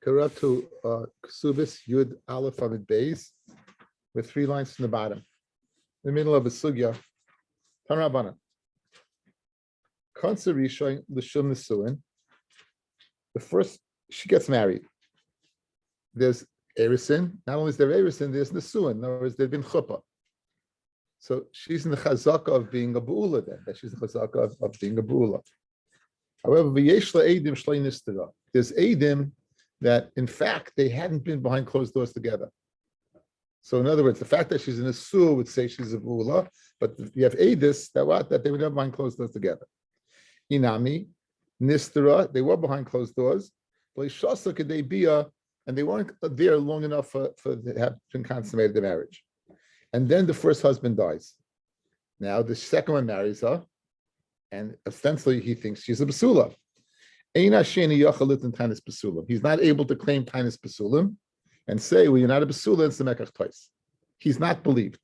We're up to Kesuvos Yud Aleph Amid Beis with 3 lines from the bottom. In the middle of a sugya, Tan Rabbanan. Kansa Rishon L'Shum Nesuin. The first, she gets married. There's Erisin. Not only is there Erisin, there's Nesuin. In other words, there's been chuppah. So she's in the chazaka of being a bu'ula then. That she's in the chazaka of being a bu'ula. However, v'yesh la'edim shlei nistera. There's edim that, in fact, they hadn't been behind closed doors together. So, in other words, the fact that she's in a sur would say she's a bu'ula, but you have edis that they were never behind closed doors together. Inami, nistera, they were behind closed doors. And they weren't there long enough for to have been consummated the marriage. And then the first husband dies. Now the second one marries her, and ostensibly he thinks she's a basula. He's not able to claim tainus basulim and say, well, you're not a basula, it's the mekach tois. He's not believed.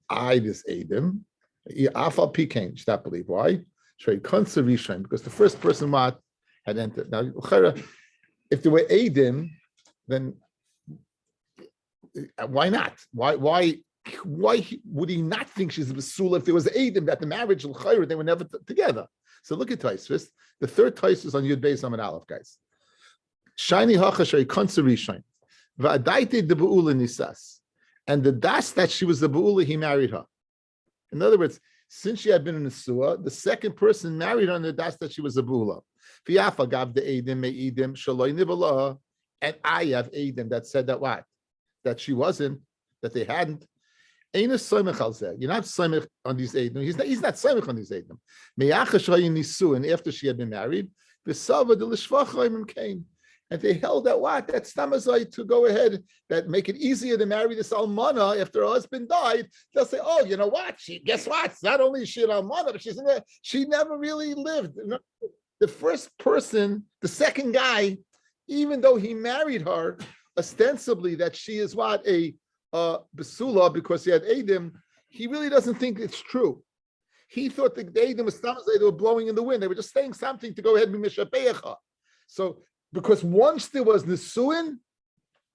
This Adam, afal pikain, should not believe. Why? Because the first person had entered. Now, if there were Adam, then why not? Why would he not think she's a basula if there was Adam that the marriage they were never together? So look at Tosfos. The third Tosfos on Yud Beis Amud Aleph, guys. Shiny hachashay konserishain va'adaite de beula nisas, and the das that she was the beula, he married her. In other words, since she had been in the suah, the second person married her on the das that she was a beula. V'yafa gav de edim me'idim shaloi nivala, and I have edim that said that what? That she wasn't, that they hadn't. You're not soymech on these edim. He's not soymech on these edim. And after she had been married, came, and they held that what? That stamazai to go ahead, that make it easier to marry this almana after her husband died. They'll say, oh, you know what? Guess what? Not only is she an almana, but she never really lived. The first person, the second guy, even though he married her, ostensibly that she is what? A basula, because he had Edim, he really doesn't think it's true. He thought the Edim was they were blowing in the wind. They were just saying something to go ahead and be mishapeyecha. So, because once there was Nesuin,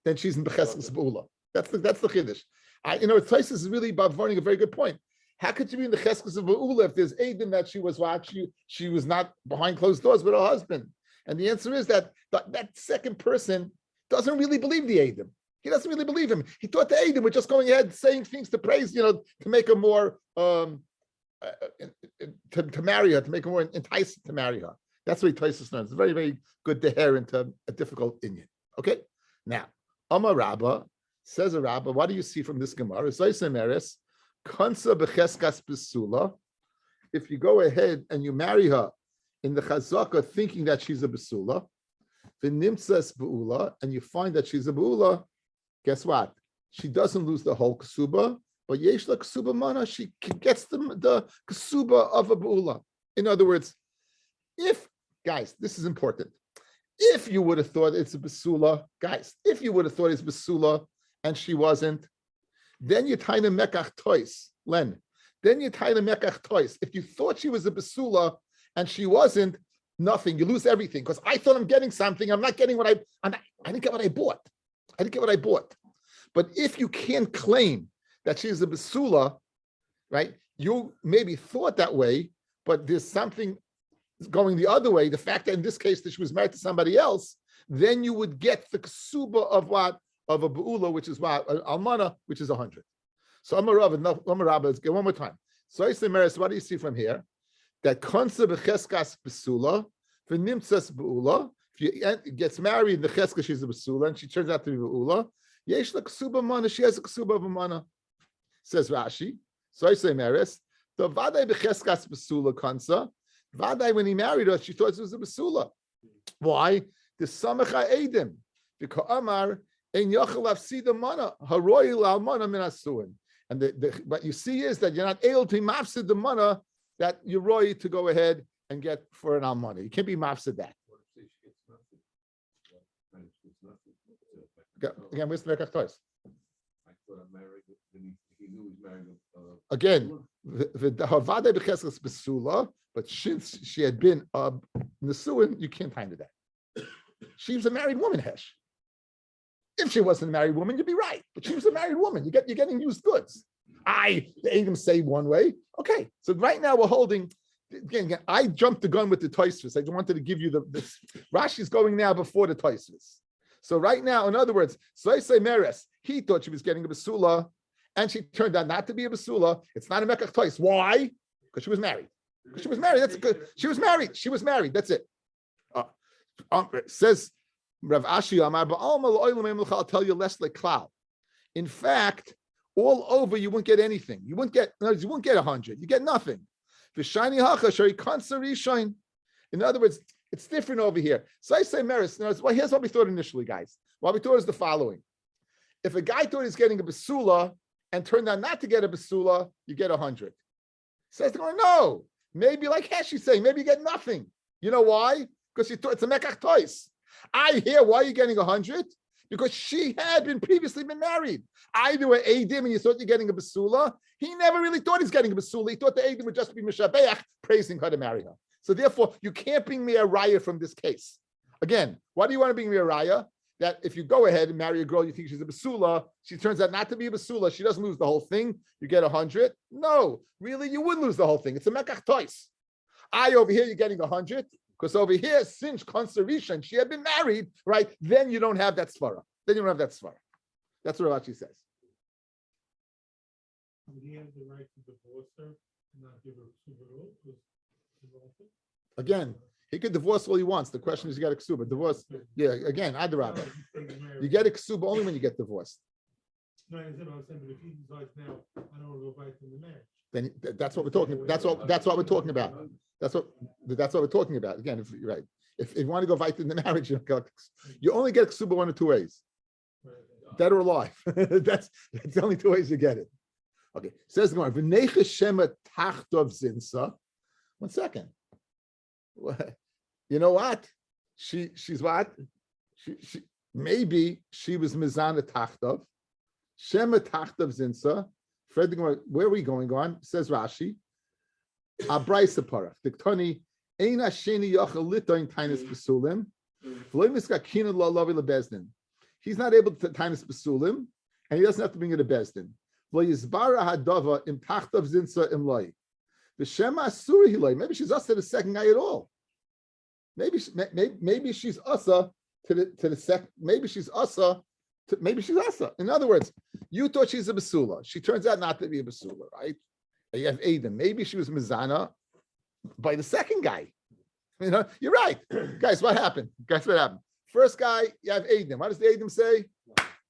then she's in Becheskes B'ula. That's the Chiddush. Tosfos is really about warning a very good point. How could you be in the Cheskes of B'ula if there's Edim that she was what? She was not behind closed doors with her husband? And the answer is that second person doesn't really believe the Edim. He doesn't really believe him. He thought the Edim were just going ahead saying things to praise, to make her more to marry her, to make her more enticing to marry her. That's what Tosfos learns. It's very, very good to hear into a difficult Indian. Okay? Now, Amar Rabba, says a Rabba, what do you see from this Gemara? If you go ahead and you marry her in the chazaka thinking that she's a basula, v'nimtzas beula, and you find that she's a beula, guess what? She doesn't lose the whole ksuba, but yesh la ksuba mana, she gets the ksuba of a beula. In other words, guys, this is important. If you would have thought it's a basula, guys, if you would have thought it's basula and she wasn't, then you tie the mekach tois, Len. Then you tie the mekach tois. If you thought she was a basula and she wasn't, nothing. You lose everything because I thought I'm getting something. I'm not getting what I didn't get what I bought. I didn't get what I bought. But if you can't claim that she's a basula, right? You maybe thought that way, but there's something going the other way. The fact that in this case that she was married to somebody else, then you would get the ksuba of what? Of a beula, which is what? An almana, which is 100. So Amar Rabba, let's get one more time. So I say, Maris, what do you see from here? That konsa b'cheskas basula, v'nimtzas beula. If she gets married in the cheska, she's a basula, and she turns out to be beula. Yesh la ksuba mana, she has a ksuba of a mana. Says Rashi. So I say, Maris, the vaday b'cheskas basula konsa. Vaday, when he married her, she thought it was a basula. Why? The samacha edim. Because Amar ein yachal afsida mana haroyil al mana min asuin. And what you see is that you're not able to mafsid the mana that you're roy to go ahead and get for an almana. You can't be mafsid that. Again, where's the mekach tois? Again, the havade b'cheskas besula, but since she had been nesuin, you can't find it that. She was a married woman, Hesh. If she wasn't a married woman, you'd be right. But she was a married woman. You're getting used goods. The Adam say one way. Okay, so right now we're holding. Again, I jumped the gun with the Tosfos. I wanted to give you this. Rashi's going now before the Tosfos. So right now, in other words, Soisei Meres, he thought she was getting a basula, and she turned out not to be a basula. It's not a mekach tois. Why? Because she was married. Because she was married. That's good. She was married. She was married. That's it. Says Rav Ashi Amar, I'll tell you less like cloud. In fact, all over you wouldn't get anything. You wouldn't get 100. You get nothing. In other words, it's different over here. So I say Meris. Well, here's what we thought initially, guys. What we thought is the following: if a guy thought he's getting a basula and turned out not to get a basula, you get 100. Says the guy, no. Maybe like Heshi's saying, maybe you get nothing. You know why? Because you thought it's a mekach tois. I hear why you're getting 100 because she had previously been married. Either were Adim and you thought you're getting a basula. He never really thought he's getting a basula. He thought the Adim would just be mishabeach, praising her to marry her. So therefore, you can't bring me a raya from this case. Again, why do you want to bring me a raya? That if you go ahead and marry a girl, you think she's a basula, she turns out not to be a basula, she doesn't lose the whole thing, you get 100. No, really, you wouldn't lose the whole thing. It's a mekach tois. Over here, you're getting 100. Because over here, since conservation, she had been married, right? Then you don't have that svara. Then you don't have that svara. That's what Rashi says. Would he have the right to divorce her and not give her ksuba? Again, he could divorce all he wants. The question is, you got a ksuba. Divorce, yeah, again, adrabah. You get a ksuba only when you get divorced. No, I understand what I'm saying, but if he decides now, I don't want to go back in the marriage. Then that's what we're talking. That's what we're talking about. That's what we're talking about. Again, if you're right, if you want to go fight in the marriage, you only get ksuba one of two ways: dead or alive. that's the only two ways you get it. Okay, says the Gemara, "V'neicha shema tachtov zinsa." 1 second. You know what? She's what? She maybe she was mizana tachtov. Shema tachtov zinsa. Fred, where are we going on? Says Rashi. Abraisa parach. Diktoni eina sheni yachal litoin tainis besulim. V'loimis kakina lo lavi lebezdin. He's not able to tainis besulim, and he doesn't have to bring it to bezdin. V'yizbara hadava im tachtav zinsa im loy. V'shema asura hiloi. Maybe she's asa to the second guy at all. Maybe she's asa to the second. Maybe she's asa. Maybe she's asa. In other words, you thought she's a basula. She turns out not to be a basula, right? You have Adam. Maybe she was mizana by the second guy. You know, you're right. Guys, what happened? Guys, what happened? First guy, you have Adam. What does the Adam say?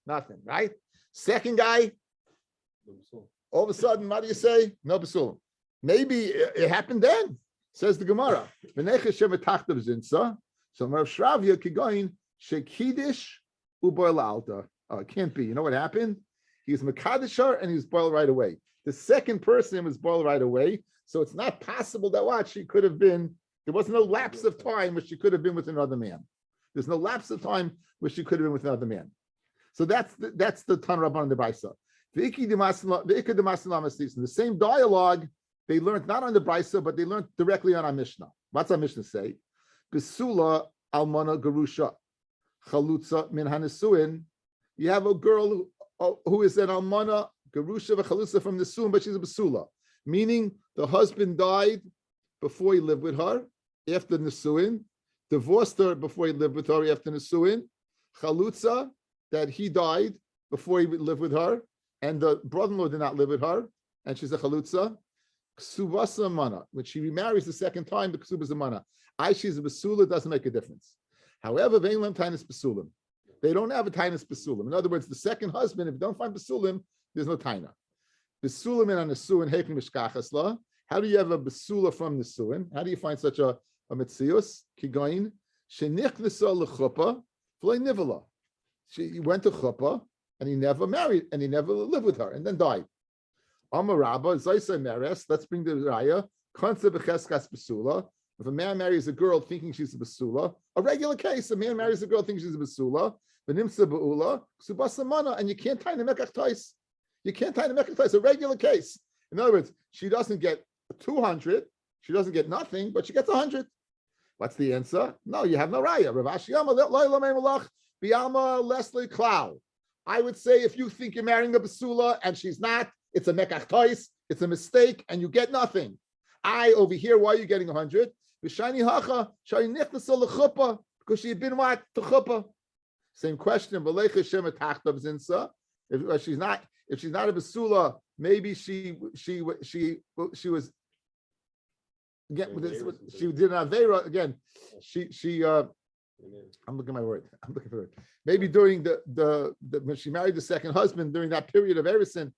Nothing, right? Second guy, all of a sudden, what do you say? No basula. Maybe it happened then, says the Gemara. So Rav Shravya Kigoin Shekidish Uboil Alta. Oh, it can't be. You know what happened? He was Makadishar and he was boiled right away. The second person was boiled right away. So it's not possible that what she could have been, there was no lapse of time where she could have been with another man. There's no lapse of time where she could have been with another man. So that's the Tan Rabban and the Brisa. The same dialogue they learned not on the Brisa, but they learned directly on our Mishnah. What's our Mishnah say? Besula almana garusha chalutza min hanisuin. You have a girl who is an almana garusha v'chalutza from nisuin, but she's a besula, meaning the husband died before he lived with her after nisuin, divorced her before he lived with her after nisuin, chalutza that he died before he lived with her, and the brother-in-law did not live with her, and she's a chalutza. Kesuvos mana. When she remarries the second time, the Kesuvos is a mana. She's a basula, doesn't make a difference. However, they don't have a tainus basulim. In other words, the second husband, if you don't find basulim, there's no taina. Basulim and nisuin hekin mishkachasla. How do you have a basula from nisuin? How do you find such a metzius? Kigoin shenichnesah lechuppah v'lei nivala. He went to chuppah and he never married and he never lived with her and then died. Amarabba zaisa meres. Let's bring the raya. Konse becheskas basula. If a man marries a girl thinking she's a basula, a regular case, a man marries a girl thinking she's a basula, v'nimsa ba'ula, ksubasa mana, and you can't tie the mekach tois. You can't tie the mekach tois. A regular case. In other words, she doesn't get 200, she doesn't get nothing, but she gets 100. What's the answer? No, you have no raya. Rav Ashi Amar, Bialma Leslie Klau. I would say if you think you're marrying a basula and she's not, it's a mekach tois, it's a mistake, and you get nothing. I over here, why are you getting 100? V'shani hacha shani nichnasa lechuppah because she had been what to chuppah. Same question. If she's not a basula, maybe she was again. She did an avera again. She I'm looking at my word. I'm looking for it. Maybe during the when she married the second husband during that period of Erison,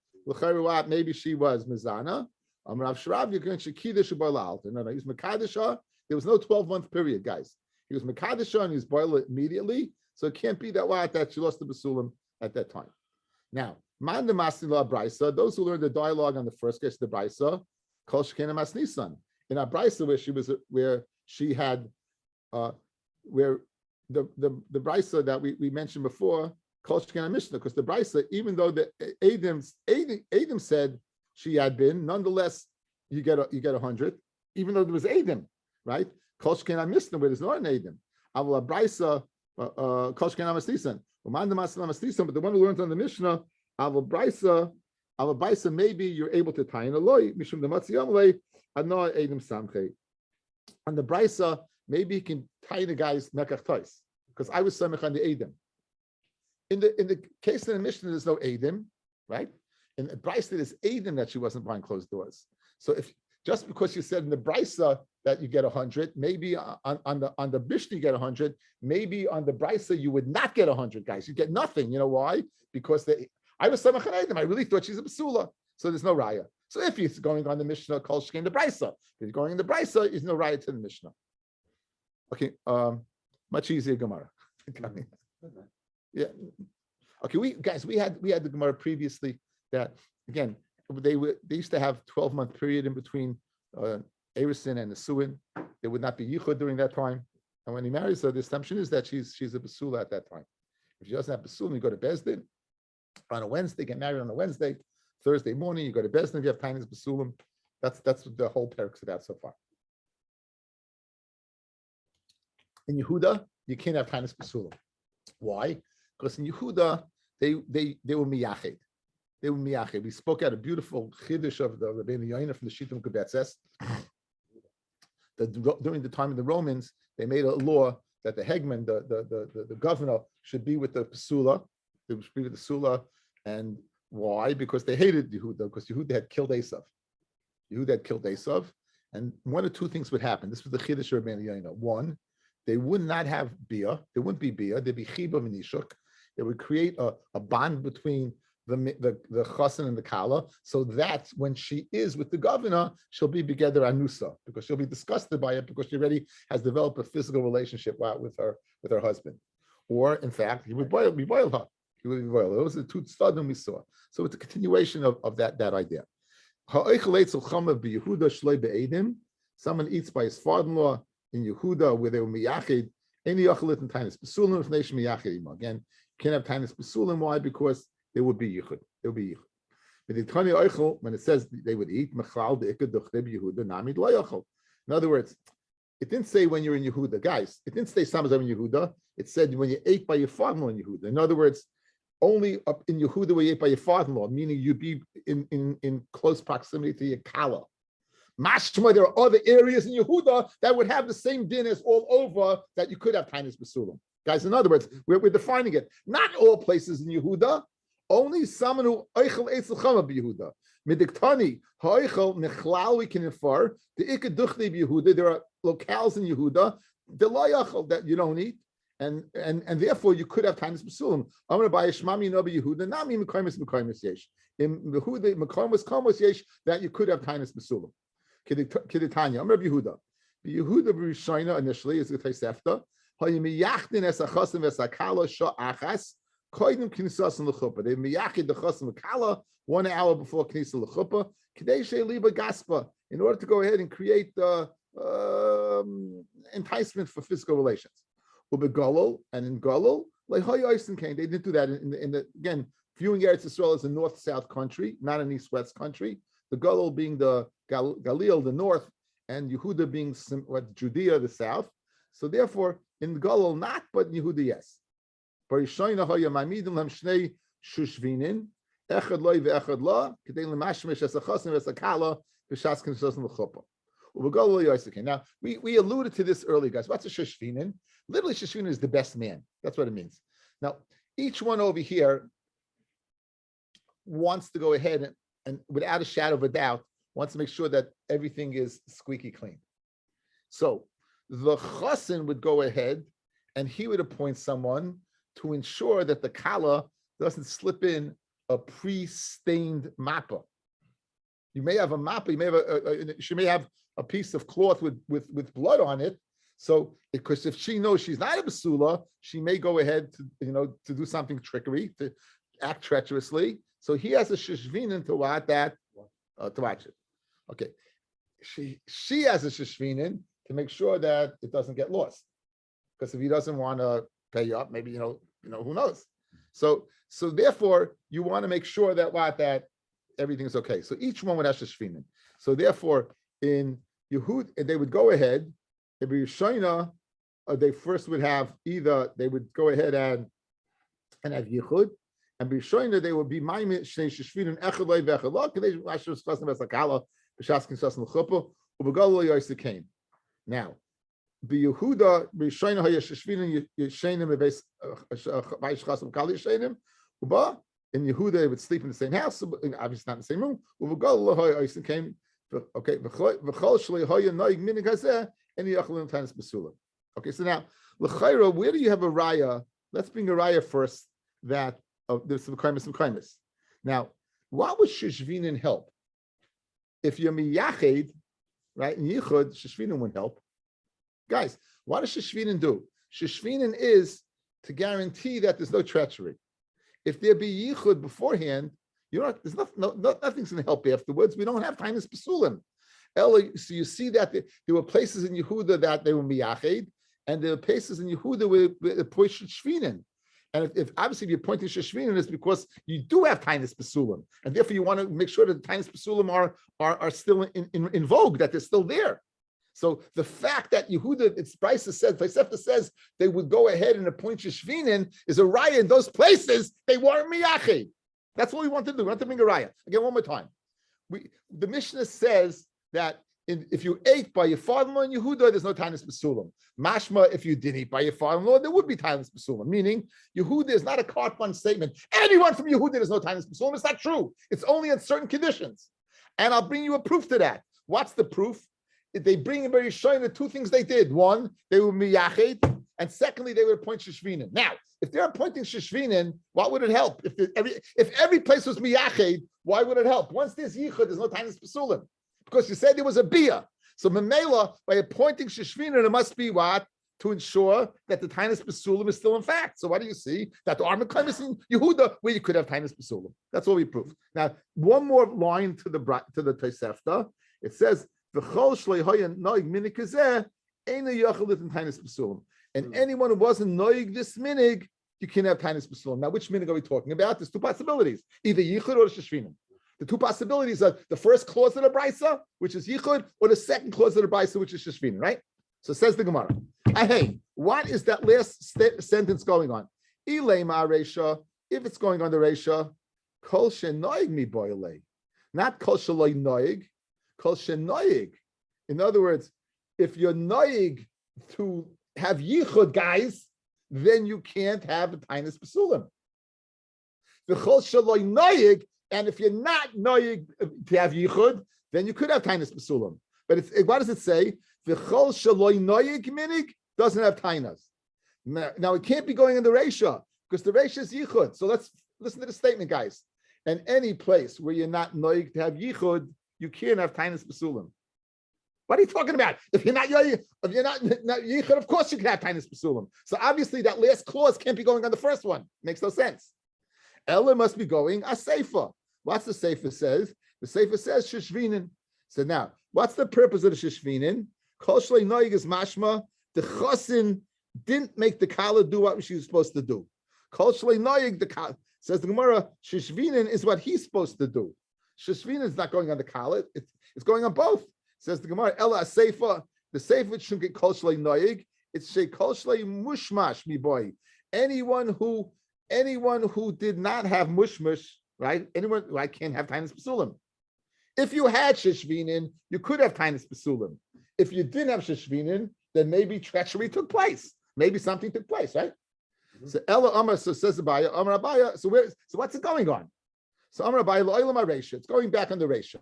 maybe she was mizana. Rav Sharav, you can shekidish balal. No, he was mekadisha. There was no 12-month period, guys. He was mekadisha and he was boiled immediately. So it can't be that she lost the basulim at that time. Now, man the masnila brisa. Those who learned the dialogue on the first case, the brisa, kol shekena masnisan. In our brisa where she had where the brisa that we mentioned before, kol shekena mishnah, because the brisa, even though the Adam said she had been, nonetheless you get 100, even though there was Adam, right? Kol shekena mishnah where there's not an Adam. Aval a brisa. But the one who learns on the Mishnah, Aval Brisa, maybe you're able to tie in a loy, Mishum the Matziyamle, Ano Adam Samche. On the Brisa, maybe you can tie the guy's Mekach Tois, because I was Samech on the Adam. In the case of the Mishnah, there's no Adam, right? In the Brisa, there's Adam that she wasn't behind closed doors. So if just because you said in the Brisa that you get 100, maybe on the Mishnah you get 100, maybe on the Brisa you would not get 100, guys. You get nothing. You know why? Because I was Samach Adam. I really thought she's a Basula. So there's no Raya. So if he's going on the Mishnah, Kol Shkein the Brisa. If he's going in the Brisa, there's no Raya to the Mishnah. Okay, much easier Gemara. Yeah. Okay, we had the Gemara previously that again they used to have 12-month period in between Erison and the Suin. There would not be yichud during that time. And when he marries her, the assumption is that she's a basula at that time. If she doesn't have basula, you go to Bezdin on a Wednesday, get married on a Wednesday. Thursday morning, you go to Bezdin if you have tainis basulim. That's the whole parak's about so far. In Yehuda, you can't have tainis basulim. Why? Because in Yehuda, they were miyached. They were miyached. We spoke out a beautiful chiddush of the Rabbi Yoina from the Shittim Kubetzes. That during the time of the Romans, they made a law that the hegman, the governor, should be with the Pesula. They should be with the Sula. And why? Because they hated Yehuda, because Yehuda had killed Esav. And one or two things would happen. This was the chiddush of Rabbi Yoina. One, they would not have bia. There wouldn't be bia. There'd be chiba v'nishuk. It would create a bond between the chassan and the kala, so that when she is with the governor, she'll be begeder anusa, because she'll be disgusted by it because she already has developed a physical relationship with her husband. Or in fact, he would boil her. He would boil her. Those are the two stadim we saw. So it's a continuation of that idea. Someone eats by his father-in-law in Yehuda where they were miyachid. Any achalit and tainis besulim nation miyachid. Again, you can't have tainis besulim. Why? Because there would be yichud. There would be yichud. But the Tani Eichel, when it says they would eat, mechlal deikad duchdeb Yehuda namid lo yachol. In other words, it didn't say when you're in Yehuda, guys. It didn't say samazam in Yehuda. It said when you ate by your father-in-law in Yehuda. In other words, only up in Yehuda where you ate by your father-in-law, meaning you'd be in close proximity to your kala. Mashma, there are other areas in Yehuda that would have the same din as all over that you could have tainis besulim. Guys, in other words, we're defining it. Not all places in Yehuda. Only someone who eichel eitzel chama b'Yehuda. Midiktani ha'eichel nechlal we can infer the ikad duchli b'Yehuda. There are locales in Yehuda the layachel that you don't eat, and therefore you could have tainis b'sulim. I'm going to buy a shmami no b'Yehuda. Nami mekaymis yesh. In Yehuda mekaymis yesh that you could have tainis b'sulim. Kiditanya. I'm going to Yehuda. Yehuda b'Rishayna initially is the Tosefta. Ha'yimiyachdin es achasim es akala sha'achas. Koidim knisas in the chuppah. They miyachid the chasim kala 1 hour before knisa l'chuppah. Kadei she'liba gaspa, in order to go ahead and create enticement for physical relations. Ubegolol, and in golol like hayosin came. They didn't do that in the again viewing Eretz Yisrael as a north-south country, not an east-west country. The golol being the Galil, the north, and Yehuda being Judea, the south. So therefore, in Golol not, but in Yehuda yes. Barishoyna hoya ma'amidim lam shnei shushvinin echad loy ve'echad la kedei lemashmesh es achasim es akala v'shas k'neshosn l'chuppah. Now, we alluded to this earlier, guys. What's a shushvinin? Literally, shushvinin is the best man. That's what it means. Now, each one over here wants to go ahead and without a shadow of a doubt, wants to make sure that everything is squeaky clean. So the chassan would go ahead and he would appoint someone to ensure that the kala doesn't slip in a pre-stained mappa. You may have a mappa, you may have she may have a piece of cloth with blood on it. So, because if she knows she's not a basula, she may go ahead to do something trickery, to act treacherously. So he has a shishvinin to watch that, to watch it. Okay, she has a shishvinin to make sure that it doesn't get lost. Because if he doesn't want to pay up, maybe who knows. So therefore, you want to make sure that everything's okay. So each one would have shishvinin. So therefore, in Yehud, they would go ahead. In Rishona, they first would have they would go ahead and have Yichud, and Rishona they would be Maimin Shnei Shishvinin Echeloi Vechelot Kadei Asher Schasna Vesakala B'Shaskin Schasna L'Chuppah U'B'Galo Yosekein. Now, Yehuda Rishona Haya Shishvinin Yeshenim Eves Vaish Chasna Kali Yeshenim Uba. In Yehuda they would sleep in the same house, obviously not in the same room. U'B'Galo Yosekein. Okay, V'Chol Shlei Haya Noig Minig Hazeh. Okay, so now, l'chayra, where do you have a raya? Let's bring a raya first. That there's some kaimis. Now, what would shishvinin help? If you're miyached, right, in yichud, shishvinin wouldn't help. Guys, what does shishvinin do? Shishvinin is to guarantee that there's no treachery. If there be yichud beforehand, there's nothing's going to help afterwards. We don't have tainus pesulim. So you see that there were places in Yehuda that they were miyached, and there were places in Yehuda where the point shishvinin. And if obviously if you're pointing shishvinin, it's because you do have tainus pesulim, and therefore you want to make sure that the tainus pesulim are still in vogue, that they're still there. So the fact that Yehuda, its Brisa says they would go ahead and appoint shishvinin is a raya in those places they weren't miyached. That's what we want to do. We want to bring a raya again one more time. The Mishnah says that if you ate by your father-in-law in Yehuda, there's no tainus pesulim. Mashma, if you didn't eat by your father-in-law, there would be tainus pesulim. Meaning, Yehuda is not a carte blanche statement. Anyone from Yehuda, there's no tainus pesulim. It's not true. It's only in certain conditions. And I'll bring you a proof to that. What's the proof? If they bring in showing the two things they did. One, they were miyached, and secondly, they would appoint shishvinin. Now, if they're appointing shishvinin, what would it help? If every place was miyached, why would it help? Once there's yichud, there's no tainus pesulim. Because you said there was a bia. So Memela, by appointing shishvinin, it must be what? To ensure that the tainus pesulim is still in fact. So what do you see? That the armor is in Yehuda, where you could have tainus pesulim. That's all we proved. Now, one more line to the Tosefta. It says, V'chol shlei hoya noig minig kazeh, eina yachal litin tainus pesulim. And anyone who wasn't noig this minig, you can have tainus pesulim. Now, which minig are we talking about? There's two possibilities. Either yichud or shishvinin. The two possibilities are the first clause of the Brisa, which is Yichud, or the second clause of the Brisa, which is Shishvin, right? So says the Gemara. Hey, what is that last sentence going on? Ilema Resha, if it's going on the Resha, Kol Shenoig mi boile. Not Kol Shaloi Noig, Kol Shenoig. In other words, if you're Noig to have Yichud, guys, then you can't have the Tainus Pesulim. The Kol Shaloi Noig. And if you're not noyig to have yichud, then you could have tainus pesulim. But what does it say? V'chol shaloi noyig minig doesn't have tainas. Now it can't be going in the reisha because the reisha is yichud. So let's listen to the statement, guys. And any place where you're not noyig to have yichud, you can't have tainus pesulim. What are you talking about? If you're not yichud, of course you can have tainus pesulim. So obviously that last clause can't be going on the first one. Makes no sense. Ella must be going a seifa. What's the seifa says? The seifa says shishvinin. So now, what's the purpose of the shishvinin? Kol shlei noig is mashma. The chassin didn't make the kala do what she was supposed to do. Kol shlei noig, says the Gemara, shishvinin is what he's supposed to do. Shishvinin is not going on the kala. It's going on both. Says the Gemara, Ella seifa. The seifa shouldn't get kol shlei noig. It's she kol shlei mushmash mi boy. anyone who did not have mushmush, right? Anyone, I can't have tainis pasulim. If you had shishvinin, you could have tainis pasulim. If you didn't have shishvinin, then maybe treachery took place. Maybe something took place, right? So Ella Amar, so says Abaya, Amar Abaya. So what's it going on? So Amar Abaya Lo'ilam Aresha. It's going back on the Resha.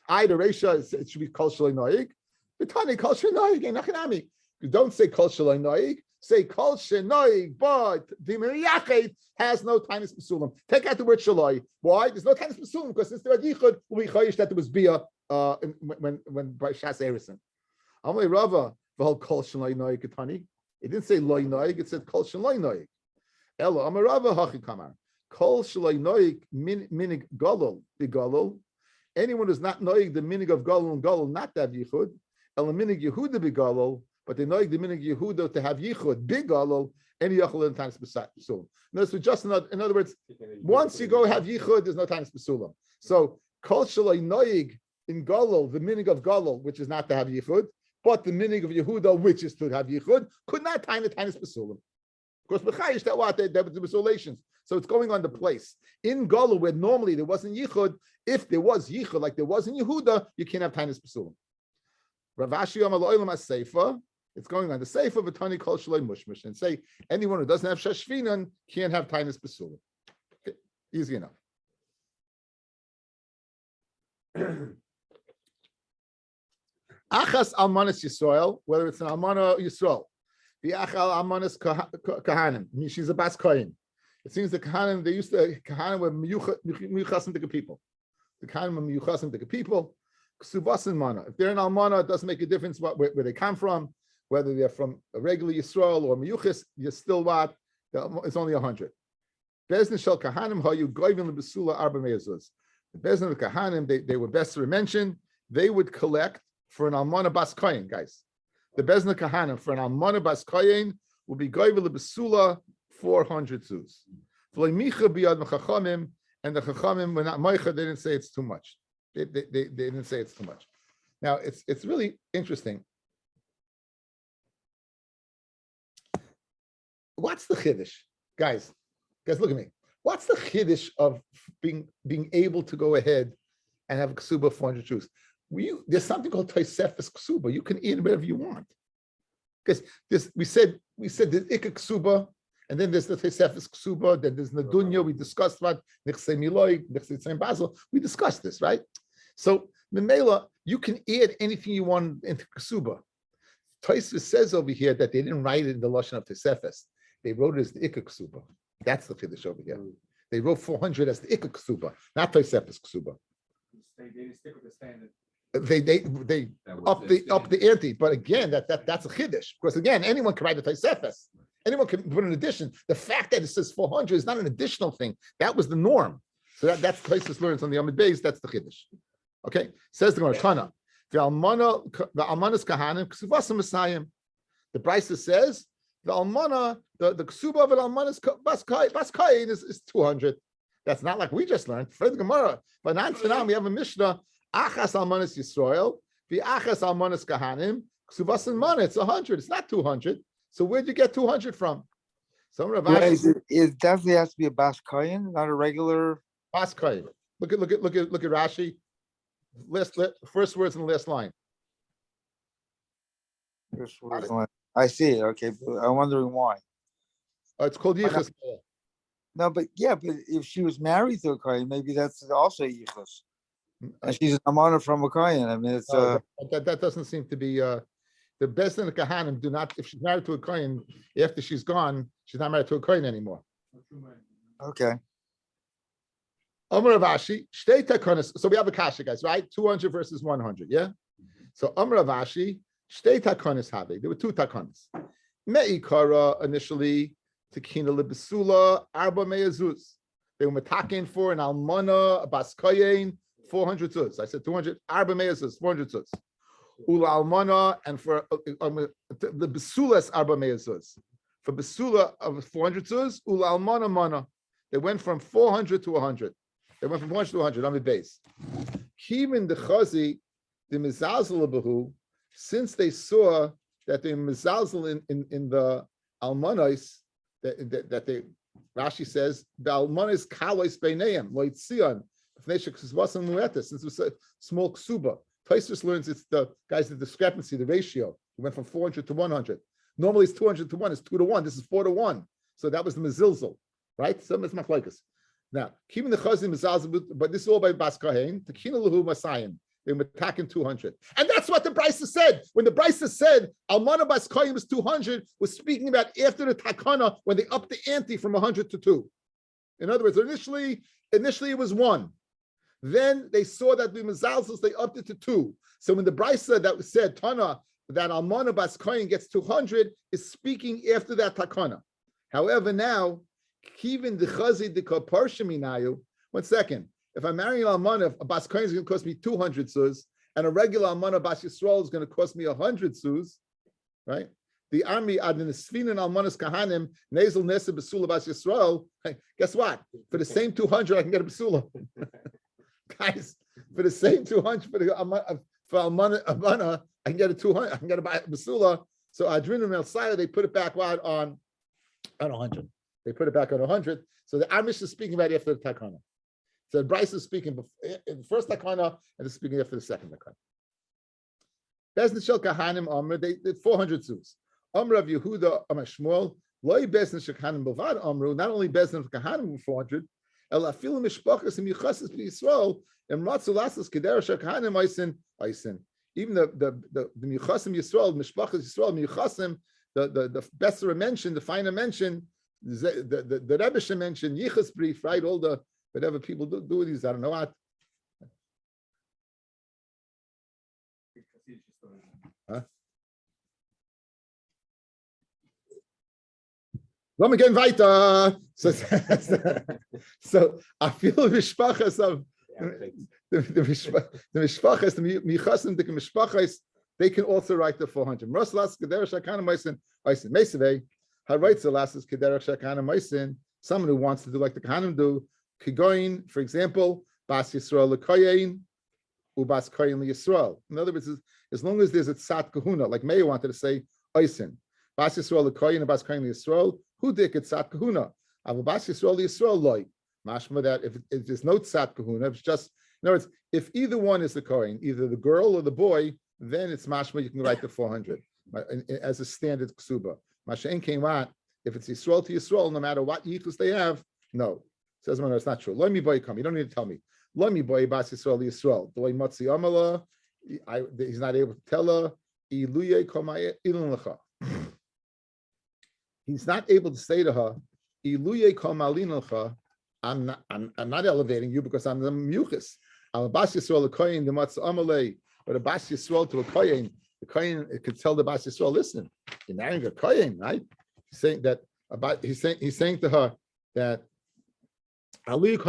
The Resha it should be Kol Shaloi Noig. The Tani Kol Shaloi Noig and Nachanami. You don't say Kol Shaloi Noig. Say Kol Shaloi Noig, but the Yachet has no tainis pasulim. Take out the word Shaloi. Why? There's no tainis pasulim because since the Yichud will be chayish that there was bia when by Shas Erison. Amalei Rava v'hol Kol Shaloi Noig Ketani. It didn't say Loi Noig. It said Kol Shaloi Noig. Elo Amar Rava hachi kamar. Kol Shaloi Noig minig Golol b'Golol. Anyone who's not noig the minig of Golol and Golol not to have Yichud. Elo minig Yehuda b'Golol. But they noig the minig Yehuda to have Yichud big Golol. Any Yachol in times Pasulim. In other words, once you go have Yichud, there's no times Pasulim. So Kol Shaloi Noig in Golol, the minig of Golol, which is not to have Yichud, but the minig of Yehuda, which is to have Yichud, could not time the times Pasulim. Because B'chayish, that what there was relations. So it's going on the place. In Golol, where normally there wasn't Yichud, if there was Yichud, like there was in Yehuda, you can't have times Pasulim. Rav Ashi Amar Lo'ilam HaSeifa. It's going on the Seifa V'tani Kol Shaloi Mushmush, and say anyone who doesn't have Shashvinan can't have Tainis Pasulim. Okay. Easy enough. Achas Almanis Yisrael, whether it's an Almana or Yisrael, the Achal Almanis Kahanim, she's a Bas Kohen. It seems the Kahanim, Kahanim were miyuchasim to the people. The Kahanim were miyuchasim to the people. Kesuvos and Mana. If they're an Almana, it doesn't make a difference where they come from. Whether they're from a regular Yisrael or Miyuchas, you're still what? It's only 100. Bezna Shel Kahanim Hayu Goyvin Lebesula Arba Me'ezuz. The Bezna of Kahanim, they were best to mention, they would collect for an Almana Bas Kohen, guys. The Bezna Kahanim for an Almana Bas Kohen would be Goyvin Lebesula 400 zuz. V'lei Micha Biyad Mechachamim, and the Chachamim were not Moicha, they didn't say it's too much. They didn't say it's too much. Now, it's really interesting. What's the chiddush, guys? Look at me. What's the chiddush of being able to go ahead and have a ksuba 400 Jews? There's something called Tosefes ksuba. You can eat whatever you want. Because we said there's ikka ksuba, and then there's the Tosefes ksuba. Then there's Nadunya. We discussed what Nechsei Miloi, Nechsei Basil. We discussed this, right? So Memela, you can add anything you want into ksuba. Tosefes says over here that they didn't write it in the lashon of Tosefes. They wrote it as the Ikka Ksuba. That's the Chiddush over here. They wrote 400 as the Ikka Ksuba, not Tosefes Ksuba. They didn't stick with the standard. They up the ante. But again, that's a Chiddush. Because again, anyone can write the Tosefes. Anyone can put an addition. The fact that it says 400 is not an additional thing. That was the norm. So that's Tosefes learns on the Amid Beis. That's the Chiddush. Okay? Says the Gemara Tana. The Almanas Kahanim Kesuvos Messiah. The Brisa says the Almana, the Ksuba of an Almanas Bas Kohen is 200. That's not like we just learned. For the Gemara, but now we have a Mishnah. Achas Almanas Yisrael, the Achas Almanas Kahanim, Kesuvos and Mana. It's 100. It's not 200. So where'd you get 200 from? Some Rav it definitely has to be a Bas Kohen, not a regular Bas Kohen. Look at Rashi. First words in the last line. I see it. Okay, but I'm wondering why. It's called Yichus. No, but if she was married to a Kohen, maybe that's also Yichus. And she's an Amana from a Kohen. I mean, it's that doesn't seem to be the best in the Kahanim do not. If she's married to a Kohen, after she's gone, she's not married to a Kohen anymore. okay. Amar Ravashi, shtei takonis. So we have a kasha, guys, right? 200 versus 100, yeah? So Amar Ravashi, shtei takonis have. There were two takonis. Me'ikara initially, tekina lebesula, arba me'ezuz. They were metakin for an almana, a bas koyen, 400 zuz. I said 200, arba me'ezuz, 400 zuz. Ula almana, and for the besulas arba me'ezuz. For besula of 400 zuz, ula almana mana. They went from 400 to 100. They went from 100 to 100 on the base. Kivin the chazi, the mizalzel behu, since they saw that the mizalzel in the almanos, that they. Rashi says, "Ba'almanis kalois beineim loitzion." Since it was a small ksuba, Taisus learns it's the guys the discrepancy, the ratio. It went from 400 to 100. Normally it's 200 to 1. It's 2 to 1. This is 4 to 1. So that was the mezilzel, right? So it's machlokes. Now, keeping the chazim mezalzel, but this is all by Bas Kohen. Tekina lahu masayim. They were attacking 200, and that's what the Brisa said. When the Brisa said Almana Bas Kohen was 200, was speaking about after the takana when they upped the ante from 100 to 2. In other words, initially it was 1. Then they saw that the mezalzels they upped it to 2. So when the Brisa that said Tana that Almana Bas Kohen gets 200 is speaking after that takana. However, now Kivin the Chazi the Kaparshaminayu. 1 second. If I'm marrying an Almana, a Bas Kohen is going to cost me 200 sus, and a regular Almana Bas Yisrael is going to cost me 100 sus, right? The army Adin Sfin and Almanas Kahanim Nazel Nesa Basula Bas Yisrael. Guess what? For the same 200, I can get a Basula. Guys, for the same 200 for Almana, I can get a 200. I can get a Basula. So Adrin and Melsaya, they put it back on 100. They put it back on 100. So the Amish is speaking about after the Takana. So Bryce is speaking in the first takana and is speaking after the second takana. Bezin shel kahanim Amr, they did 400 zus. Amr of Yehuda Amr Shmuel, loy bezin shel kahanim bavad Amru, not only bezin of kahanim 400, el afilu mishpachas and yichasis b'Yisrael, and ratzu lasas kedera shel kahanim oisin. Even the yichasim Yisrael, mishpachas Yisrael, yichasim, the better mention, the finer mention, the Rebbe mentioned yichas brief, right? All the whatever people do with these, I don't know what. Huh? Let me get weiter. So I feel the mishpachas of the mishpachas, the michasim, the mishpachas, they can also write the 400. Roslas kederach shakana meisin oisin meisavei. How writes the last is kederach shakana meisin. Someone who wants to do like the kahanim do. Kigoin, for example, Bas Yisrael L'Koyin, Ubas Koyin L'Yisrael. In other words, as long as there's a Tzat Kahuna, like Meir wanted to say, Oisin. Bas Yisrael L'Koyin, Ubas Koyin L'Yisrael, who dik it Tzat Kahuna? Ava Bas Yisrael L'Yisrael Loi. Mashma that if there's no Tzat Kahuna, it's just, in other words, if either one is the Koyin, either the girl or the boy, then it's mashma, you can write the 400 as a standard ksuba. Masha'en came out, if it's Yisrael to Yisrael, no matter what yichus they have, no. Says man, it's not true. Let me boy come. You don't need to tell me. Let me boy Bas Yisrael Yisrael. The way Matzi Amala, he's not able to tell her. He's not able to say to her, I'm not elevating you because I'm the muchus. I'm a Bas Yisrael the Koyin, the Matzi Amale, but a Bas Yisrael to a Koyin. The Koyin could tell the Bas Yisrael, listen, you're marrying a Koyin, right? He's saying that about. He's saying to her that. I'm being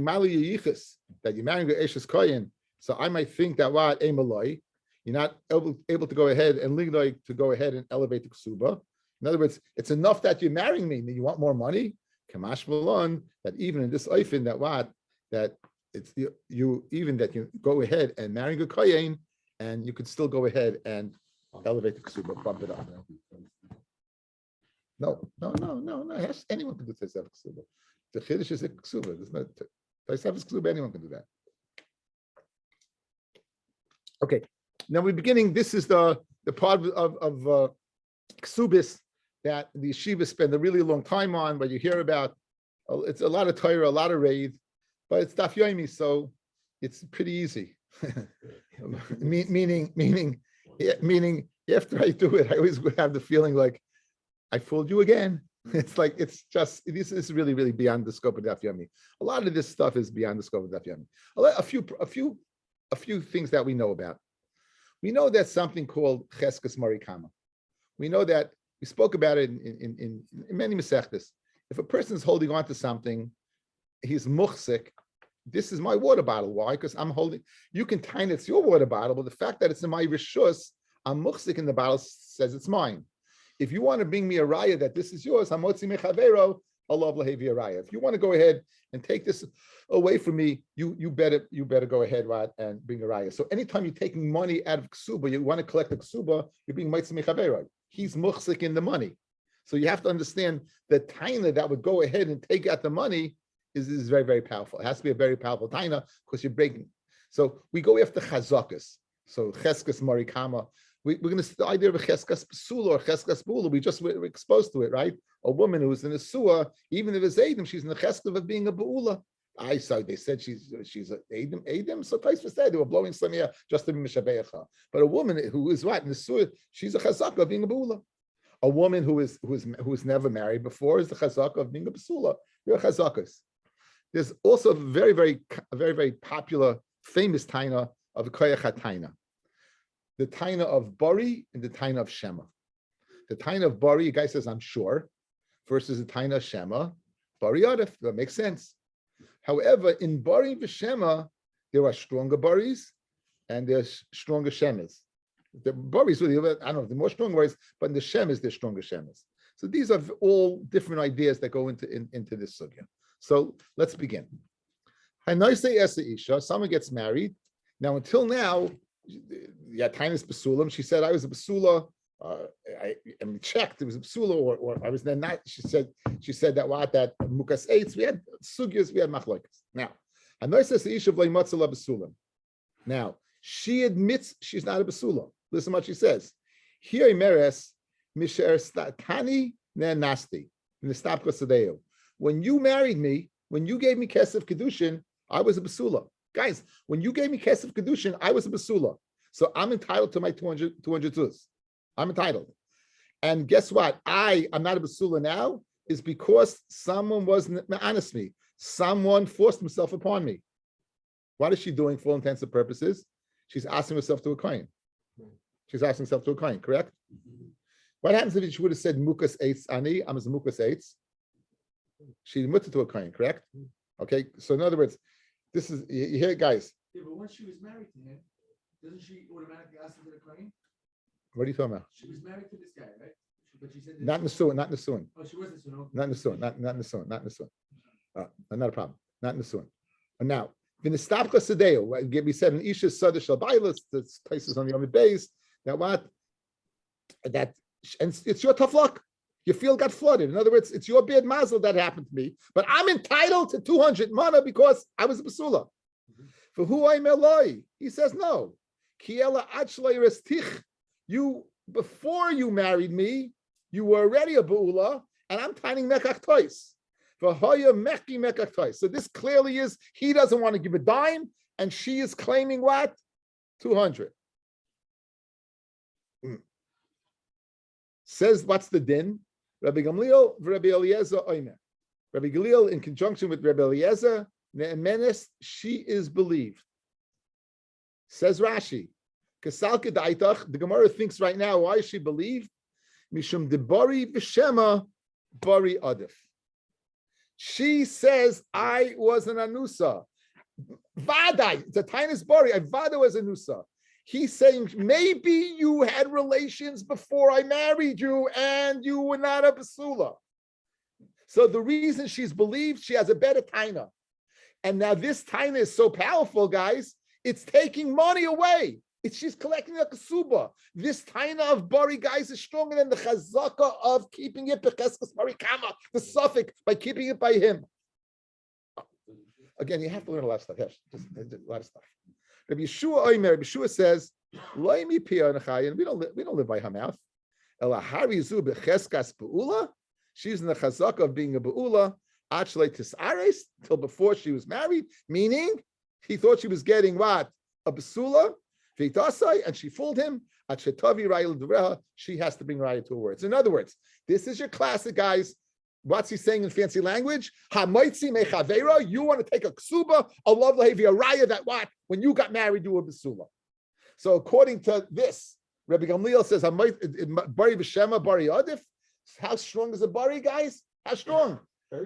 mali yichus that you're marrying the Eshes Koyin, so I might think that what emaloi, you're not able to go ahead and lignoi to go ahead and elevate the ksuba. In other words, it's enough that you're marrying me. You want more money? Kamash malon that even in this oifin that it's you even that you go ahead and marrying a Koyin, and you could still go ahead and elevate the ksuba, bump it up. No. Anyone can do Taisef Ksuba. The Chiddush is a Ksuba. There's no Taisef Ksuba, anyone can do that. Okay. Now we're beginning. This is the part of Ksubis that the yeshiva spend a really long time on, but you hear about it's a lot of Torah, a lot of raid, but it's Daf Yomi, so it's pretty easy. meaning after I do it, I always have the feeling like I fooled you again. It's like this is really, really beyond the scope of Daf Yomi. A lot of this stuff is beyond the scope of Daf Yomi. A few things that we know about. We know that something called Cheskes Marikama. We know that we spoke about it in many Masechtas. If a person is holding on to something, he's muchsik. This is my water bottle. Why? Because I'm holding. You can tine it's your water bottle, but the fact that it's in my rishus, I'm muchsik in the bottle says it's mine. If you want to bring me a raya that this is yours, hamotzi mechavero, Allah lahevi a raya. If you want to go ahead and take this away from me, you better go ahead, right, and bring a raya. So anytime you're taking money out of ksuba, you want to collect the ksuba, you're being motzi mechavero. He's muchsik in the money. So you have to understand the taina that would go ahead and take out the money is very, very powerful. It has to be a very powerful taina because you're breaking. So we go after chazakas. So cheskas marikama. We're going to see the idea of a cheskas psula or cheskas bula. We just were exposed to it, right? A woman who is in a suah, even if it's Adam, she's in the cheskas of being a bula. I saw they said she's a Adam. So Taisva said they were blowing Samia just to be Mishabecha. But a woman who is what in the suah, she's a chazaka of being a bula. A woman who is never married before is the chazaka of being a basula. You're chazakas. There's also a very, very popular, famous taina of koyach taina. The taina of Bari and the taina of Shema. The taina of Bari, a guy says, I'm sure, versus the taina of Shema, Bari Adif. That makes sense. However, in Bari v'Shema, there are stronger Baris and there's stronger Shemas. The Baris, really, I don't know, the more stronger Baris, but in the Shemas, there's stronger Shemas. So these are all different ideas that go into this sugya. So let's begin. Someone gets married. Now, until now, Tainis Basulam, she said, I was a Basula. I checked, it was a Basula, or I was then not. She said that Mukas Eitz, we had sugyas, we had machlokas. Now, she admits she's not a Basula. Listen to what she says. Here, Meres, Misher Statani Nasti, in the Stapka Sadeo. When you married me, when you gave me Kesef Kedushin, I was a Basula. Guys, when you gave me Kesef Kedushin, I was a Basula. So I'm entitled to my 200 tuz. I'm entitled. And guess what? I'm not a Basula now, is because someone wasn't honest me. Someone forced himself upon me. What is she doing for all intents and purposes? She's asking herself to a coin. She's asking herself to a coin, correct? What happens if she would have said Mukas Eitz Ani, I'm as Mukas Eitz? She mutter to a coin, correct? Okay, so in other words, this is, you hear it, guys. Yeah, but once she was married to him, doesn't she automatically ask him to the claim? What are you talking about? She was married to this guy, right? But she said Not in the suin, not in the suin. Oh, she wasn't Suno. Not in the suin, not in the suin, not in the suin. Not a problem. Not in the suin. And now, Vinistapka Sadeo, we said in Isha Sadish Albaylas, there's places on the Yom base. Now what? And it's your tough luck. Your field got flooded. In other words, it's your bad mazel that happened to me, but I'm entitled to 200 mana because I was a basula. For who I'm Eloi, he says no. Kiela achlei restich. You, before you married me, you were already a ba'ula, and I'm tying mekach tois. For hoya meki mekach tois. So this clearly is he doesn't want to give a dime, and she is claiming what? 200. Says what's the din? Rabbi Gamliel, Rabbi Eliezer, Oimer. Rabbi Gamliel, in conjunction with Rabbi Eliezer, Ne'emenes, she is believed. Says Rashi, Kasalka Daitach, the Gemara thinks right now, why is she believed? Mishum de Bari V'Shema, Bari Adif. She says, I was an Anusa. Vadai, it's a Tainus Bari, I Vada was an Anusa. He's saying, maybe you had relations before I married you and you were not a basula. So the reason she's believed, she has a better taina. And now this taina is so powerful, guys, it's taking money away. She's collecting a kasuba. This taina of bari, guys, is stronger than the chazaka of keeping it becheskas marikama, the suffix, by keeping it by him. Again, you have to learn a lot of stuff. Yes, just a lot of stuff. Rabbi Yeshua says, "Loimi pia nechayin." We don't live by her mouth. Elahari zu becheskas beula. She's in the chazaka of being a beula. Actually, tisares till before she was married. Meaning, he thought she was getting what, a basula, v'tasai, and she fooled him. Achetavi rayil devreha. She has to bring raya to her words. In other words, this is your classic, guys. What's he saying in fancy language? Hamaitzi mechavera. You want to take a ksuba, a love lahevi, a raya that what? When you got married, you were basula. So according to this, Rabbi Gamliel says, Bari v'Shema, Bari Adif. How strong is a Bari, guys? How strong?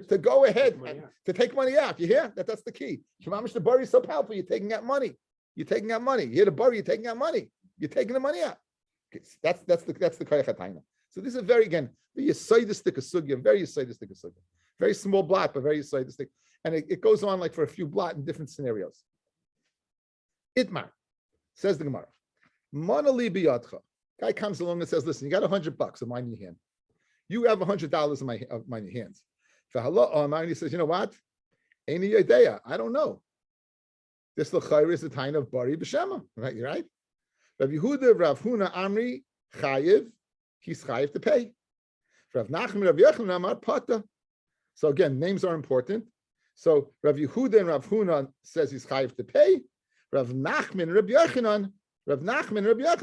To go ahead and to take money out. You hear? That's the key. Shemamish, the Bari is so powerful, you're taking out money. You're taking out money. You hear the Bari, you're taking out money. You're taking the money out. Okay, that's the Koyach HaTaina. So this is very, again, very yisaidistic sugya, very yisaidistic sugya. Very small blot, but very yisaidistic. And it goes on like for a few blot in different scenarios. Itmar, says the Gemara. Monali biyadcha. Guy comes along and says, listen, you got $100 of mine in your hand. You have $100 in my hands. And he says, you know what? Any idea? I don't know. This l'chayr is the time of bari b'shema, right? You're right. Rav Yehuda, Rav Huna, Amri, chayiv. He's chayiv to pay. Rav Nachman, Rav Yochanan, Amar pata. So again, names are important. So Rav Yehuda and Rav Huna says he's chayiv to pay. Rav Nachman, Rav Yochanan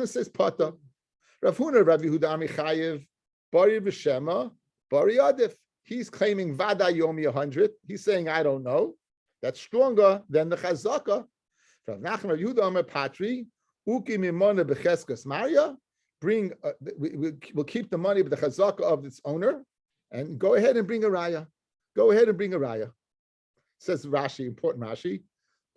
says pata. Rav Huna, Rav Yehuda, Amri, chayiv, bari b'shema, bari adif. He's claiming Vada Yomi 100. He's saying, I don't know. That's stronger than the Chazaka. Rav Nachman, Rav Yehuda, Amar patri, uki mimona b'cheskas Maria. We'll keep the money with the Chazaka of its owner, and go ahead and bring a raya. Go ahead and bring a raya. Says Rashi, important Rashi.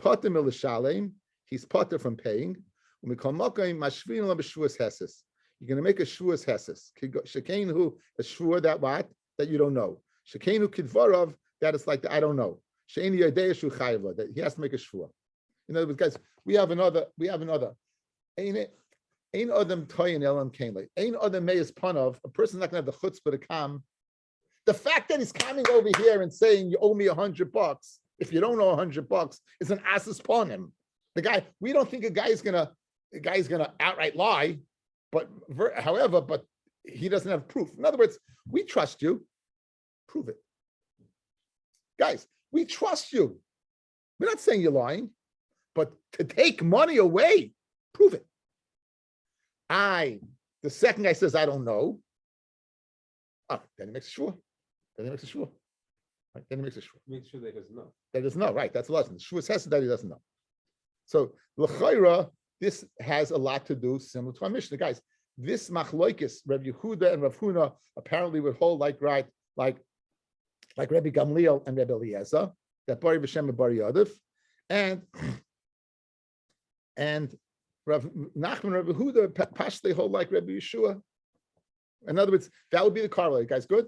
Pater milishalem. He's pater from paying. When we call makayim mashvin la b'shvuas heses. You're going to make a shvuas heses. Shekenu a shvur that what? That you don't know. Shekenu kidvarav, that is like the I don't know. Sheini yadei shu chayva, that he has to make a shvur. In other words, guys, we have another. Ain't adam toyin elam kainle. Ain't adam meias panov. A person's not going to have the chutzpah to come. The fact that he's coming over here and saying you owe me $100, if you don't know $100, is an asses upon him. The guy, we don't think a guy's gonna outright lie, but he doesn't have proof. In other words, we trust you. Prove it. Guys, we trust you. We're not saying you're lying, but to take money away, prove it. The second guy says, I don't know. Then he makes a shvur. Right? Then he makes a shvur. Make sure that he doesn't know. That he doesn't know, right? That's a lesson. Shvur says that he doesn't know. So, l'chayra, this has a lot to do similar to our Mishnah. Guys, this machloikis, Rabbi Yehuda and Rav Huna apparently would hold like Rabbi Gamliel and Rabbi Eliezer, that Bari B'Shem and Bari Yadav, and Rav Nachman and Rabbi Yehuda pashto hold like Rabbi Yeshua. In other words, that would be the correlate. Guys, good?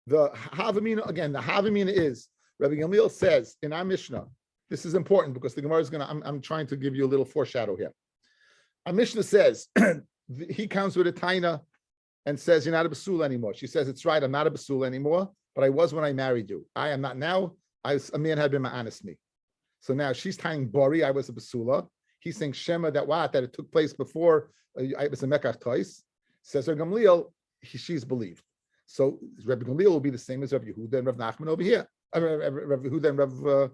The Havamina, again, the Havamina is, Rabbi Gamliel says in our Mishnah, this is important because the Gemara is going to, I'm trying to give you a little foreshadow here. Our Mishnah says, he comes with a taina and says, you're not a basula anymore. She says, it's right, I'm not a basula anymore, but I was when I married you. I am not now. A man had been ma'anis me. So now she's tying Bori, I was a basula. He's saying Shema, that it took place before I was a Mekach Tois. Says Rabbi Gamliel, she's believed. So Rabbi Gamliel will be the same as Rabbi Yehuda and Rav Nachman over here. Rabbi Yehuda and Rav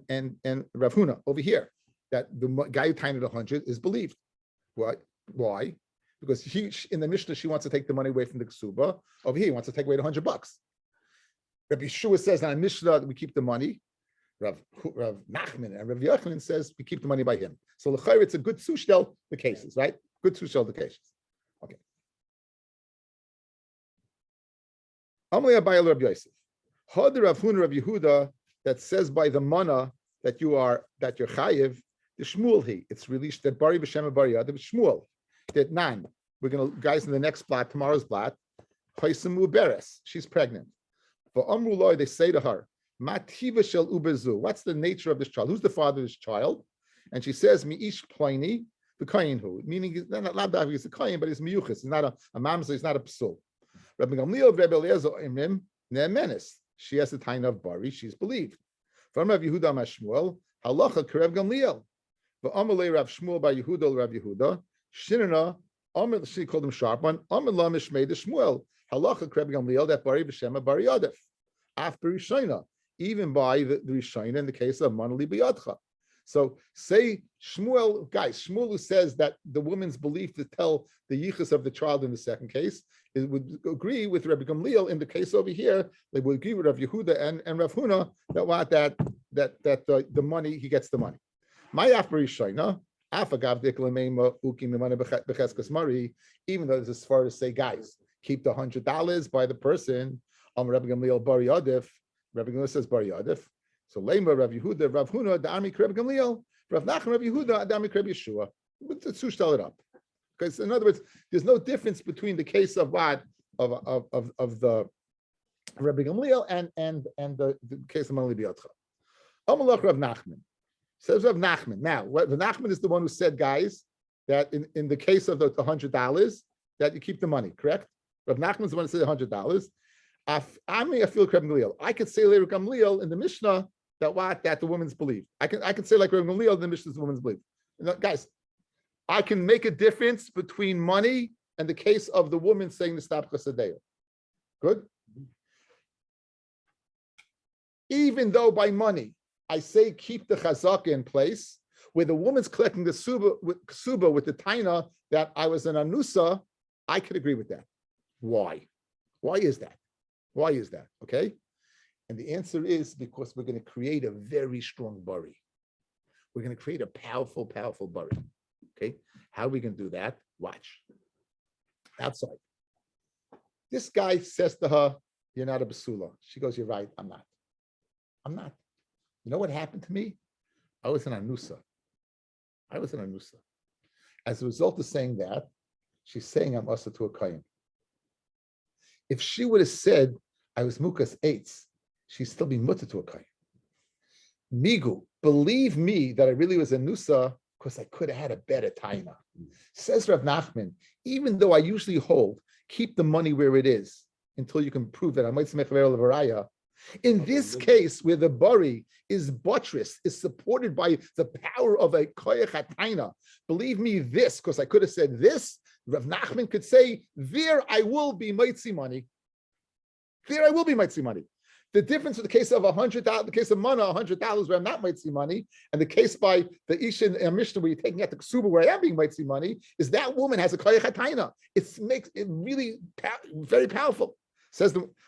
and Rav Huna over here. That the guy who tied it 100 is believed. Why? Because in the Mishnah, she wants to take the money away from the Kesuba. Over here, he wants to take away the $100. Rabbi Yeshua says in the Mishnah that we keep the money. Rav Nachman and Rav Yochanan says we keep the money by him. So l'chayr, it's a good sushtel the cases, right? Good sushtel the cases. Okay. Amalei Abayil Rav Yosef. Had Rav Huna Rav Yehuda that says by the mana that you're chayiv. The Shmuel it's released that Bari B'Shem Bari Yadav Shmuel. That nan. We're gonna guys in the next blot, tomorrow's blot. Chaysamu Beres. She's pregnant. For Amrullah, they say to her, Mativa shel ubezu. What's the nature of this child? Who's the father of this child? And she says, Mi'ish Pliny, the Kayin who, meaning he's not he's a Kayin, but he's miyuchis. He's not a mamza, he's not a psul. Rabbi Gamliel, Rabbi Eliezer, Imrim, Ne'emenis. She has the time of Bari, she's believed. From Rav Yehuda Mashmuel, Halacha Karev Gamliel. But Amalei Rav Shmuel by Yehuda, Rav Yehuda, Shinana, she called him sharp one, Amallah Mishmei the Shmuel, Halacha Karev Gamliel, that Bari B'Shema Bari Yadef. After Rishayna, even by the Rishayna in the case of Manali B'Yadcha. So say Shmuel, guys, Shmuel who says that the woman's belief to tell the yichus of the child in the second case, it would agree with Rabbi Gamliel in the case over here. They would agree with Rav Yehuda and Rav Huna that the money, he gets the money. My Afbarishayna, Afagav Diklamema Uki Mimana Becheskas Mari, even though it's as far as say, guys, keep the $100 by the person. Rabbi Gamliel Bari Adif. Rabbi Gamliel says Bari Adif. So Lema, Rav Yehuda, Rav Huna, the army Rabbi Gamliel, Rav Nachman, Rav Yehuda, the army Rabbi Yeshua. Let's tell it up. Because in other words, there's no difference between the case of what of the Rabbi Gamliel and the case of Mali B'Yadcha. Amalach Rav Nachman. Says Rav Nachman. Now, Rav Nachman is the one who said, guys, that in the case of the $100, that you keep the money, correct? Rav Nachman's the one that said $100. I feel Rabbi Gamliel. I could say like Rabbi Gamliel in the Mishnah that the woman's believe. I can say like Rabbi Gamliel in the Mishnah the woman's believe. Guys, I can make a difference between money and the case of the woman saying the stop chasadeya. Good. Even though by money I say keep the chazaka in place, where the woman's collecting the suba with the taina that I was an anusa, I could agree with that. Why? Why is that? Why is that? Okay. And the answer is because we're going to create a very strong bari. We're going to create a powerful, powerful bari. Okay. How are we going to do that? Watch. Outside. This guy says to her, "You're not a basula." She goes, "You're right. I'm not. I'm not." You know what happened to me? I was an anusa. As a result of saying that, she's saying I'm asa to a kayin. If she would have said I was mukas eitz, she'd still be mutter to a kayin. Migu, believe me that I really was a nusa because I could have had a better taina. Says Rav Nachman, even though I usually hold, keep the money where it is until you can prove that I might smech varaya. In this case, where the bari is buttressed, is supported by the power of a koyach hataina, believe me this, because I could have said this, Rav Nachman could say, there I will be mitzi money. There I will be mitzi money. The difference with the case of $100, the case of mana, $100 where I'm not mitzi money, and the case by the Isha and Mishnah where you're taking out the ksuba where I am being mitzi money, is that woman has a koyach hataina. It makes it really very powerful.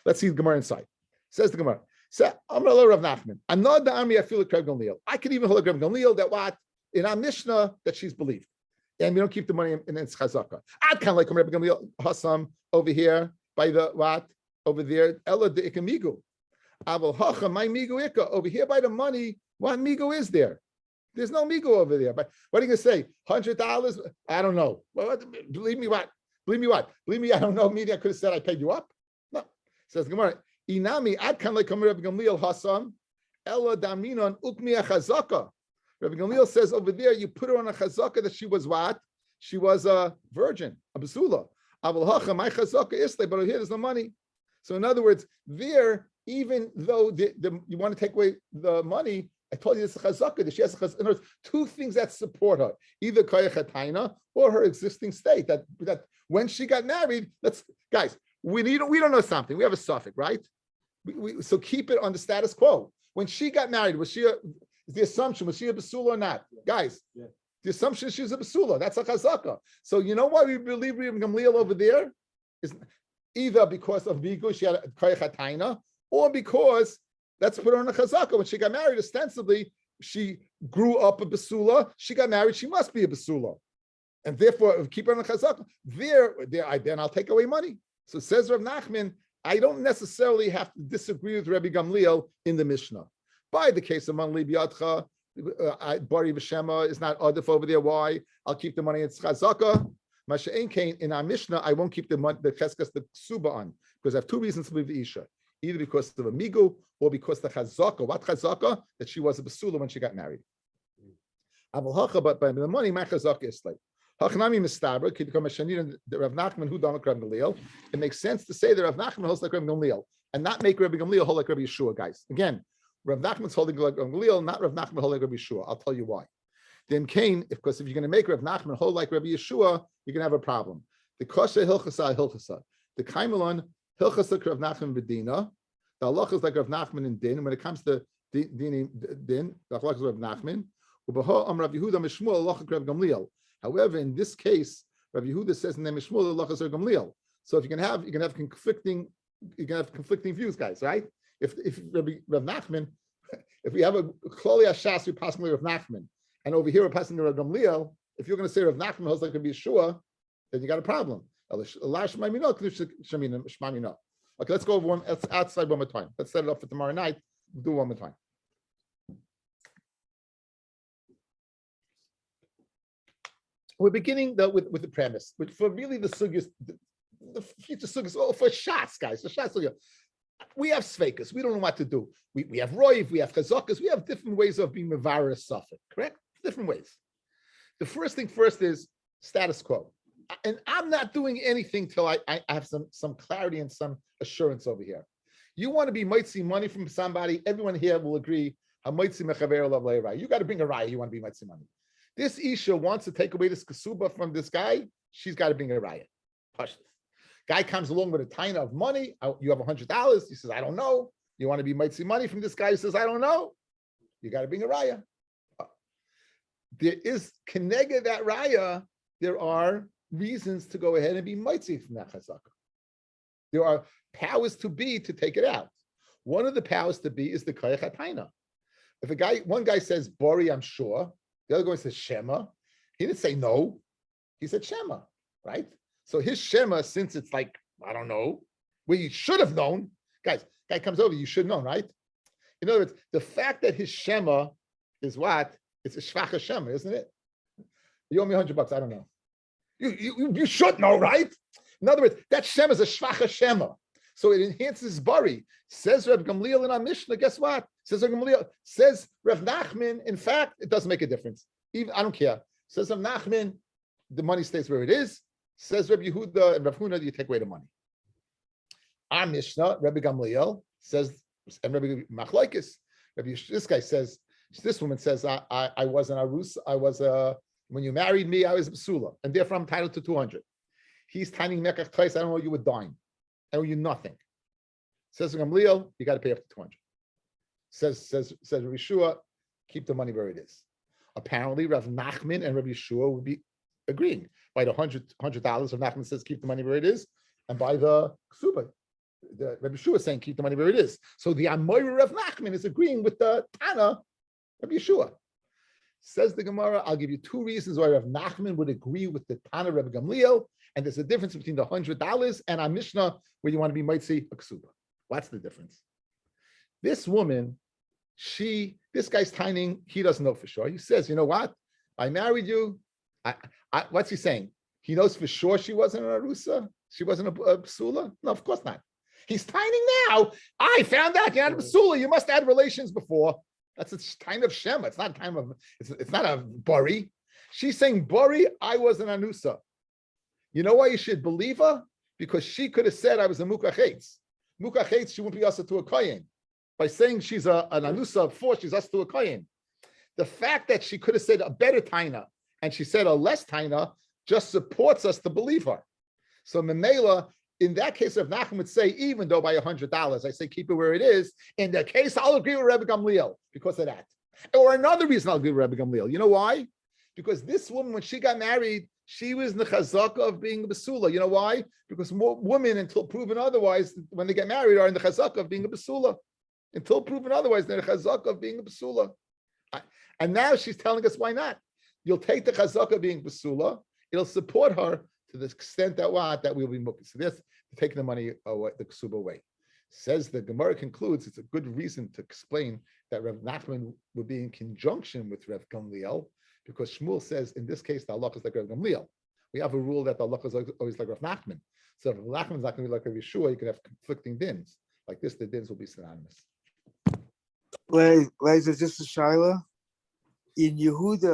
Let's see the Gemara inside. Says the Gemara. So I'm gonna Rav Nachman. I'm not the army. I feel like Rabbi Gamliel. I could even hold like Rabbi Gamliel that what in our Mishnah that she's believed, and we don't keep the money in its chazaka. I'd kind of like Rabbi Gamliel Hassam over here by the what over there. Ella de ikamigu. Aval hacha my migu ika over here by the money. What migu is there? There's no migu over there. But what are you gonna say? $100? I don't know. Believe me what? Believe me what? Believe me I don't know. Maybe I could have said I paid you up. No. Says the Gemara. Inami ad kan like Rabbi Gamliel Hassam, Ella Daminon Ukmi Chazaka. Rabbi Gamliel says over there, you put her on a chazaka that she was what? She was a virgin, a basula. Aval hacha my chazaka isle, but here there's no money. So in other words, there, even though you want to take away the money, I told you it's a chazaka that she has a chazaka. In other words, two things that support her, either koyach hataina or her existing state. That when she got married, guys, we don't know something. We have a suffix, right? So keep it on the status quo. When she got married, was she a basula or not? Guys, the assumption is she was a basula. That's a chazaka. So you know why we believe Rabbi Gamliel over there is either because of Bigu, she had a koyach hataina, or because let's put her on a chazaka. When she got married, ostensibly, she grew up a basula. She got married, she must be a basula. And therefore, keep her on a chazaka. Then I'll take away money. So says Rav Nachman, I don't necessarily have to disagree with Rabbi Gamliel in the Mishnah. By the case of Manli Biatcha, Bari B'Shema is not adif over there. Why? I'll keep the money in Chazaka. Masha'en Kain in our Mishnah, I won't keep the cheskas, the ksuba on, because I have two reasons to believe the Isha. Either because of a migu or because the Chazaka. What Chazaka? That she was a basula when she got married. But by the money, my Chazaka is like. It makes sense to say that Rav Nachman holds like Rabbi Gamliel and not make Rabbi Gamliel hold like Rabbi Yeshua, guys. Again, Rav Nachman's holding like Rabbi Gamliel, not Rav Nachman holding like Rabbi Yeshua. I'll tell you why. Then Cain, because if you're going to make Rav Nachman hold like Rabbi Yeshua, you're going to have a problem. The kosher hilchasa hilchasa, the kaimelon hilchasa Rav Nachman bedina. The halach is like Rav Nachman in din. And when it comes to din, the halach is Rav Nachman. Ubaha am Rav Yehuda mishmuel halach Rav Gamliel. However, in this case, Rabbi Yehuda says in the Mishmul Allah Chaser Gamliel. So if you can have conflicting views, guys, right? If Rav Nachman, if we have a Kloli Hashas, we possibly Rav Nachman, and over here we're passing to Rav Gamliel. If you're going to say Rav Nachman holds like Rabbi Yeshua, then you got a problem. Okay, let's go over one. Let's outside one more time. Let's set it up for tomorrow night. We'll do it one more time. We're beginning with the premise, which for really the sugyas, the future sugyas, for shots, guys, for shots. We have sveikas. We don't know what to do. We have roiv, we have chazakas. We have different ways of being mevaris suffix, correct? Different ways. The first thing first is status quo. I'm not doing anything till I have some clarity and some assurance over here. You want to be mitzi money from somebody, everyone here will agree. You got to bring a raya, you want to be mitzi money. This Isha wants to take away this kasuba from this guy, she's got to bring a raya. Guy comes along with a taina of money, you have $100, he says, I don't know. You want to be mitzi money from this guy who says, I don't know. You got to bring a raya. There is kenega that raya, there are reasons to go ahead and be mitzi from that chazaka. There are powers to be to take it out. One of the powers to be is the koyach hataina. If one guy says bori, I'm sure, the other guy says shema, he didn't say no, he said shema, right? So his shema, since it's like, I don't know, where you should have known, guy comes over, you should know, right? In other words, the fact that his shema is what? It's a shvacha shema, isn't it? You owe me $100, I don't know. You should know, right? In other words, that shema is a shvacha shema. So it enhances bari. Says Reb Gamliel in our Mishnah, guess what? Says Reb Gamliel, says Reb Nachman, in fact, it doesn't make a difference. Even I don't care. Says Reb Nachman, the money stays where it is. Says Reb Yehuda and Reb Huna, you take away the money. Our Mishnah, Rabbi Gamliel, says, and Rabbi Machlaikis, this guy says, this woman says, I was an arus, when you married me, I was a basula, and therefore I'm entitled to 200. He's tiny mekach twice, I don't know you would dime. I owe you nothing. Says Gamliel, you got to pay up to 200. Says Rabbi Yeshua, keep the money where it is. Apparently, Rav Nachman and Rabbi Yeshua would be agreeing. By the $100, Rav Nachman says keep the money where it is, and by the ksuba, the Rabbi Yeshua is saying keep the money where it is. So the Amoira Rav Nachman is agreeing with the Tana Rabbi Yeshua. Says the Gemara, I'll give you two reasons why Rav Nachman would agree with the Tana Rabbi Gamliel, and there's a difference between the $100 and our Mishnah where you want to be mitzi a ksuba. What's the difference? This woman, this guy's timing, he doesn't know for sure. He says, you know what? I married you. What's he saying? He knows for sure she wasn't an arusa? She wasn't a psula? No, of course not. He's timing now. I found out you're not a psula. You must have had relations before. That's a time of Shema. It's not a time of, it's not a bari. She's saying, bari, I was an anusa. You know why you should believe her? Because she could have said I was a mukachetz. Mukachetz, she wouldn't be usher to a kohen. By saying she's an anusa before, she's usher to a kohen. The fact that she could have said a better taina and she said a less taina just supports us to believe her. So Memela, in that case, if Nachman would say, even though by $100, I say keep it where it is, in the case, I'll agree with Rabbi Gamliel because of that. Or another reason I'll agree with Rabbi Gamliel. You know why? Because this woman, when she got married, she was in the chazaka of being a basula. You know why? Because women, until proven otherwise, when they get married, are in the chazaka of being a basula. Until proven otherwise, they're in the chazaka of being a basula. And now she's telling us why not. You'll take the chazaka of being basula. It'll support her to the extent that we'll be mukhi. So this taking the money away, the ksuba away. Says the Gemara concludes it's a good reason to explain that Rav Nachman would be in conjunction with Rav Gamliel, because Shmuel says in this case the halakha is like Rav Gamliel. We have a rule that the halakha is always like Rav Nachman. So if Rav Nachman is not going to be like Rav Yeshua, you can have conflicting dins. Like this, the dins will be synonymous. Like, is this a shaila? In Yehuda,